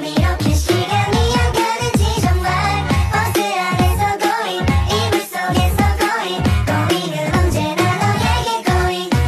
이렇게 시간이 안 가는지 정말 버스 안에서 고잉 이불 속에서 고잉 고잉은 언제나 너에게 고잉 고잉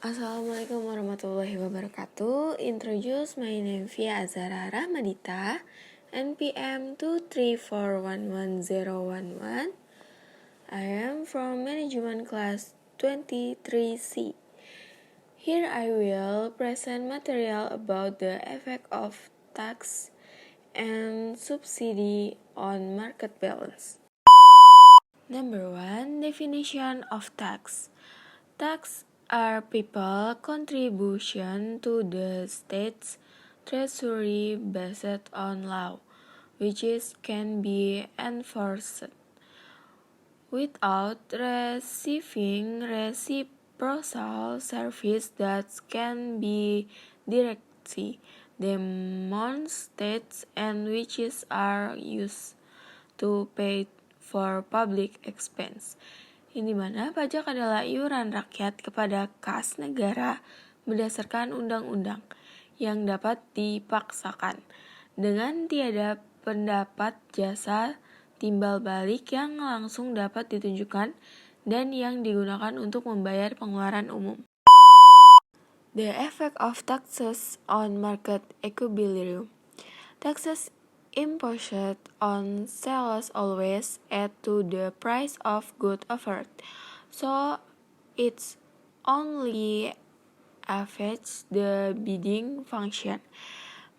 Assalamualaikum warahmatullahi wabarakatuh. Introduce my name Via Azhara Rahmadita, NPM 234111011. I am from Management Class 23C. Here I will present material about the effect of tax and subsidy on market balance. Number 1. Definition of tax. Tax are people contribution to the state's treasury based on law, which can be enforced without receiving reciprocal service that can be directly demonstrated and which are used to pay for public expense. Yang dimana pajak adalah iuran rakyat kepada kas negara berdasarkan undang-undang yang dapat dipaksakan dengan tiada pendapat jasa timbal balik yang langsung dapat ditunjukkan dan yang digunakan untuk membayar pengeluaran umum. The effect of taxes on market equilibrium. Taxes imposed on sellers always add to the price of goods offered, so it only affects the bidding function.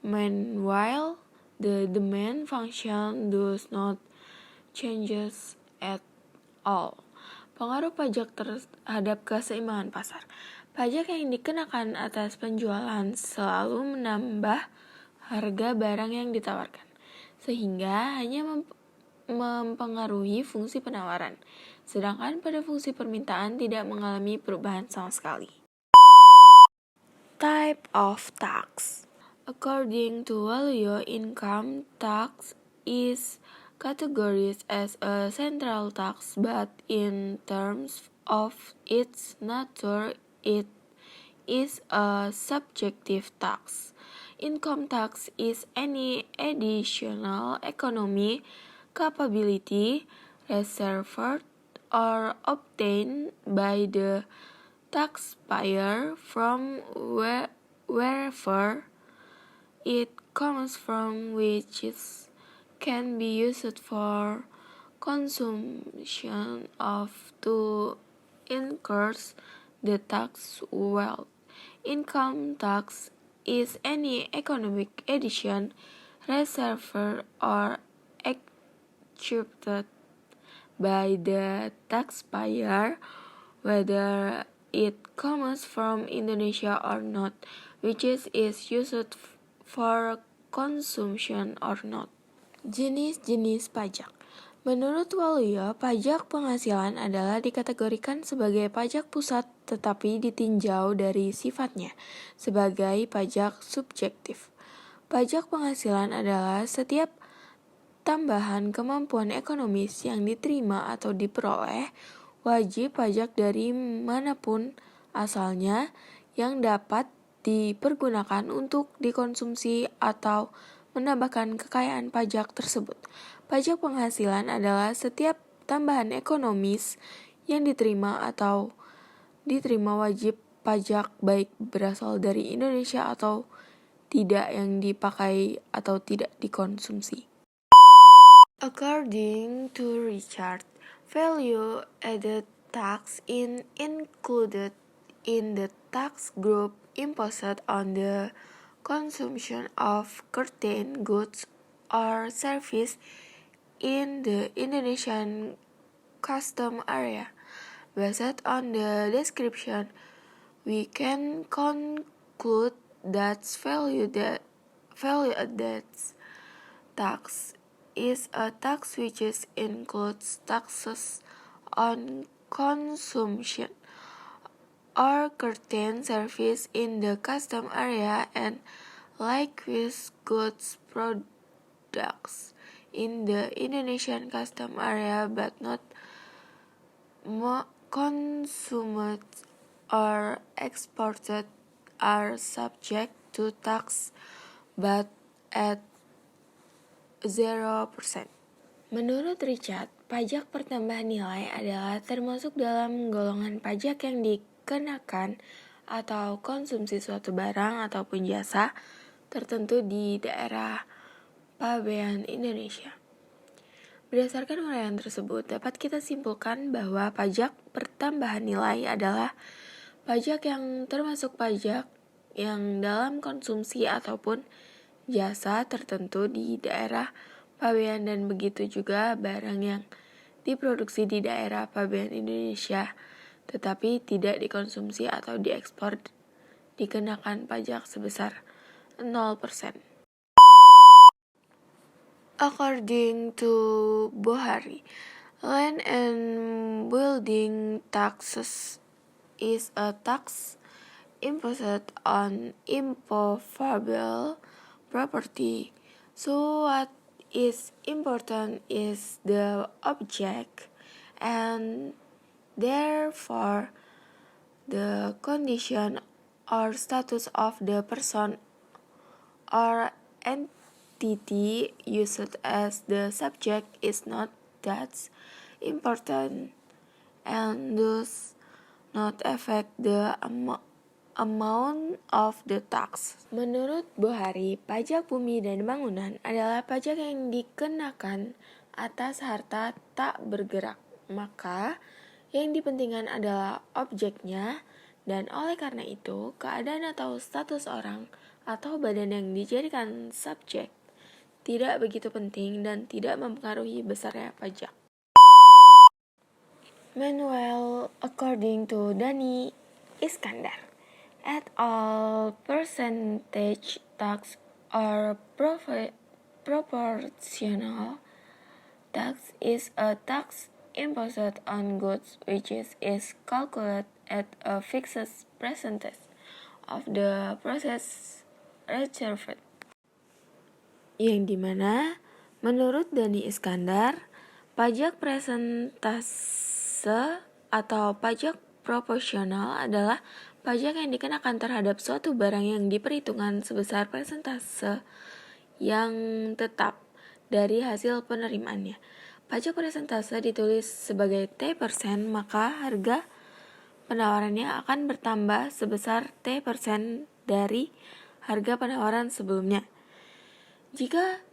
Meanwhile, the demand function does not change at all. Pengaruh pajak terhadap keseimbangan pasar. Pajak yang dikenakan atas penjualan selalu menambah harga barang yang ditawarkan, sehingga hanya mempengaruhi fungsi penawaran, sedangkan pada fungsi permintaan tidak mengalami perubahan sama sekali. Type of tax. According to Waluyo, income tax is categorized as a central tax, but in terms of its nature, it is a subjective tax. Income tax is any additional economic capability reserved or obtained by the taxpayer from wherever it comes from, which can be used for consumption of to increase the tax wealth. Income tax is any economic addition reserved or accepted by the taxpayer, whether it comes from Indonesia or not, which is used for consumption or not. Jenis-jenis pajak. Menurut Waluyo, pajak penghasilan adalah dikategorikan sebagai pajak pusat tetapi ditinjau dari sifatnya sebagai pajak subjektif. Pajak penghasilan adalah setiap tambahan kemampuan ekonomis yang diterima atau diperoleh wajib pajak dari manapun asalnya yang dapat dipergunakan untuk dikonsumsi atau menambahkan kekayaan pajak tersebut. Pajak penghasilan adalah setiap tambahan ekonomis yang diterima atau diterima wajib pajak baik berasal dari Indonesia atau tidak yang dipakai atau tidak dikonsumsi. According to Richard, value added tax is included in the tax group imposed on the consumption of certain goods or service in the Indonesian custom area. Based on the description, we can conclude that value added tax is a tax which includes taxes on consumption or certain service in the custom area and likewise goods products in the Indonesian custom area but not consumed or exported are subject to tax but at 0%. Menurut Richard, pajak pertambahan nilai adalah termasuk dalam golongan pajak yang dikenakan atau konsumsi suatu barang ataupun jasa tertentu di daerah pabean Indonesia. Berdasarkan uraian tersebut, dapat kita simpulkan bahwa pajak pertambahan nilai adalah pajak yang termasuk pajak yang dalam konsumsi ataupun jasa tertentu di daerah pabean dan begitu juga barang yang diproduksi di daerah pabean Indonesia tetapi tidak dikonsumsi atau diekspor dikenakan pajak sebesar 0%. According to Bohari, land and building taxes is a tax imposed on immovable property. So what is important is the object and therefore the condition or status of the person or entity used as the subject is not that important and thus not affect the amount of the tax. Menurut Bohari, pajak bumi dan bangunan adalah pajak yang dikenakan atas harta tak bergerak. Maka, yang dipentingkan adalah objeknya dan oleh karena itu, keadaan atau status orang atau badan yang dijadikan subjek tidak begitu penting dan tidak mempengaruhi besarnya pajak. Meanwhile, according to Dani Iskandar, at all percentage tax or proportional tax is a tax imposed on goods which is calculated at a fixed percentage of the process reserved. Yang dimana menurut Dani Iskandar, pajak persentase atau pajak proporsional adalah pajak yang dikenakan terhadap suatu barang yang diperhitungkan sebesar persentase yang tetap dari hasil penerimaannya. Pajak persentase ditulis sebagai T%, maka harga penawarannya akan bertambah sebesar T% dari harga penawaran sebelumnya. Jika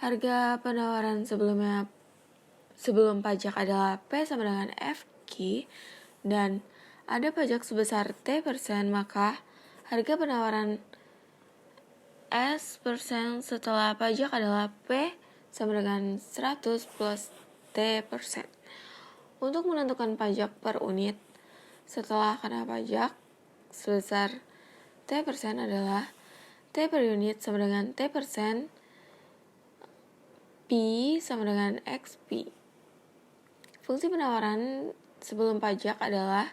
harga penawaran sebelum pajak adalah P sama dengan FQ dan ada pajak sebesar T%, maka harga penawaran S% setelah pajak adalah P sama dengan 100 plus T%. Untuk menentukan pajak per unit setelah kena pajak sebesar T% adalah T per unit sama dengan T%, P sama dengan XP. Fungsi penawaran sebelum pajak adalah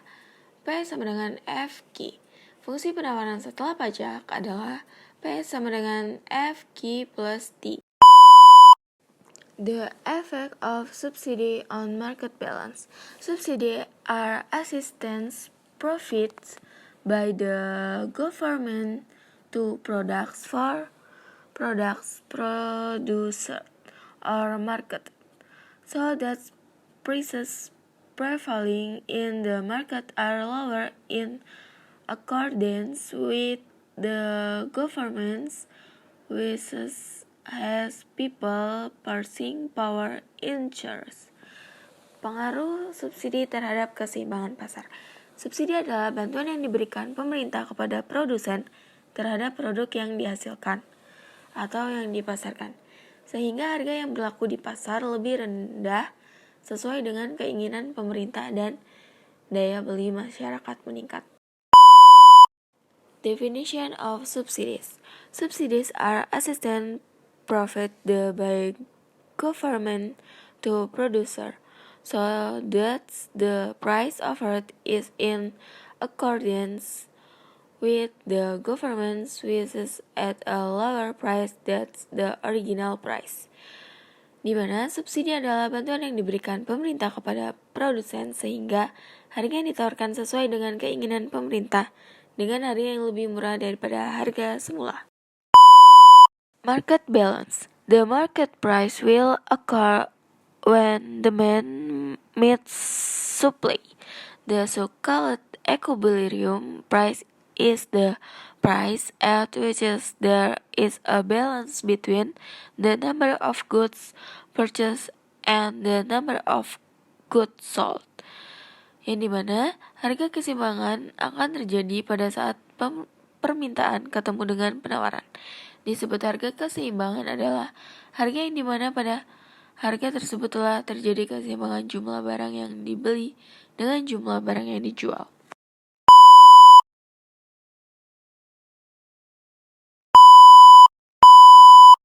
P sama dengan FQ. Fungsi penawaran setelah pajak adalah P sama dengan FQ plus T. The effect of subsidy on market balance. Subsidy are assistance profits by the government to products produced or marketed, so that prices prevailing in the market are lower in accordance with the government's wishes as people purchasing power interest. Pengaruh subsidi terhadap keseimbangan pasar. Subsidi adalah bantuan yang diberikan pemerintah kepada produsen terhadap produk yang dihasilkan atau yang dipasarkan, sehingga harga yang berlaku di pasar lebih rendah sesuai dengan keinginan pemerintah dan daya beli masyarakat meningkat. Definition of subsidies. Subsidies are assistance provided by government to producer, so that the price offered is in accordance with the government's wishes at a lower price than the original price. Di mana subsidi adalah bantuan yang diberikan pemerintah kepada produsen sehingga harga yang ditawarkan sesuai dengan keinginan pemerintah dengan harga yang lebih murah daripada harga semula. Market balance. The market price will occur when demand meets supply. The so-called equilibrium price is the price at which there is a balance between the number of goods purchased and the number of goods sold. Yang dimana harga keseimbangan akan terjadi pada saat permintaan ketemu dengan penawaran. Disebut harga keseimbangan adalah harga yang dimana pada harga tersebut telah terjadi keseimbangan jumlah barang yang dibeli dengan jumlah barang yang dijual.